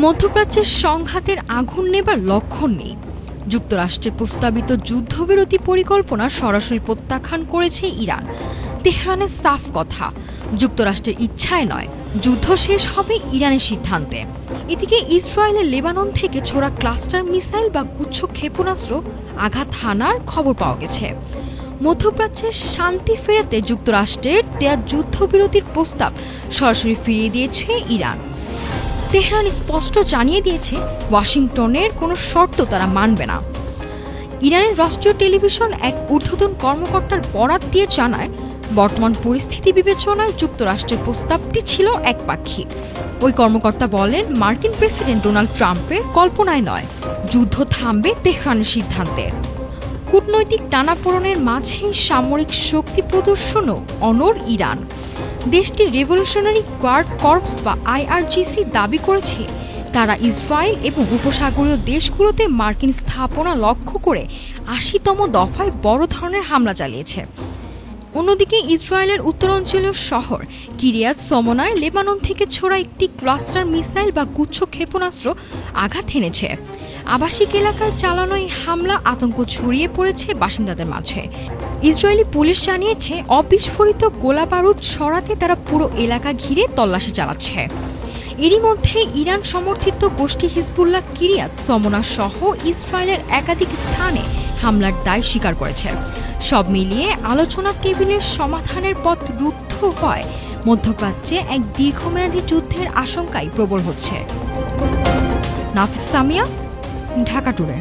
মধ্যপ্রাচ্যের সংঘাতের আগুন নেবার লক্ষণ নেই। যুক্তরাষ্ট্রের প্রস্তাবিত যুদ্ধবিরতি পরিকল্পনা সরাসরি প্রত্যাখ্যান করেছে ইরান। তেহরানের সাফ কথা, যুক্তরাষ্ট্রের ইচ্ছায় নয়, যুদ্ধ শেষ হবে ইরানের সিদ্ধান্তে। এদিকে ইসরায়েলের লেবানন থেকে ছোড়া ক্লাস্টার মিসাইল বা গুচ্ছ ক্ষেপণাস্ত্র আঘাত হানার খবর পাওয়া গেছে। মধ্যপ্রাচ্যের শান্তি ফেরাতে যুক্তরাষ্ট্রের দেয়া যুদ্ধবিরতির প্রস্তাব সরাসরি ফিরিয়ে দিয়েছে ইরান। তেহরান স্পষ্ট জানিয়ে দিয়েছে ওয়াশিংটনের কোনো শর্ত তারা মানবে না। ইরানের রাষ্ট্রীয় টেলিভিশন এক ঊর্ধ্বতন কর্মকর্তার বরাত দিয়ে জানায়, বর্তমান পরিস্থিতি বিবেচনায় যুক্তরাষ্ট্রের প্রস্তাবটি ছিল একপাক্ষিক। ওই কর্মকর্তা বলেন, মার্কিন প্রেসিডেন্ট ডোনাল্ড ট্রাম্পের কল্পনায় নয়, যুদ্ধ থামবে তেহরানের সিদ্ধান্তে। কূটনৈতিক টানাপোড়েনের মাঝেই সামরিক শক্তি প্রদর্শনও অনড় ইরান। দেশটির রেভলিউশনারি গার্ড কর্পস বা আইআরজিসি দাবি করেছে, তারা ইসরায়েল এবং উপসাগরীয় দেশগুলোতে মার্কিন স্থাপনা লক্ষ্য করে ৮০তম দফায় বড় ধরনের হামলা চালিয়েছে। অন্যদিকে ইসরায়েলের উত্তরাঞ্চলীয় শহর কিরিয়াত সমনায় লেবানন থেকে ছোড়া একটি ক্লাস্টার মিসাইল বা গুচ্ছ ক্ষেপণাস্ত্র আঘাত হেনেছে। আবাসিক এলাকায় চালানো এই হামলা আতঙ্ক ছড়িয়ে পড়েছে বাসিন্দাদের মাঝে। ইসরায়েলি পুলিশ জানিয়েছে, অবিস্ফোরিত গোলাবারুদ সরাতে তারা পুরো এলাকা ঘিরে তল্লাশি চালাচ্ছে। এরই মধ্যে ইরান সমর্থিত গোষ্ঠী হিজবুল্লাহ কিরিয়াত সমনা সহ ইসরায়েলের একাধিক স্থানে হামলার দায় স্বীকার করেছে। সব মিলিয়ে আলোচনার টেবিলের সমাধানের পথ রুদ্ধ হয় মধ্যপ্রাচ্যে এক দীর্ঘমেয়াদী যুদ্ধের আশঙ্কাই প্রবল হচ্ছে। নাফিস সামিয়া, ঢাকা টুডে।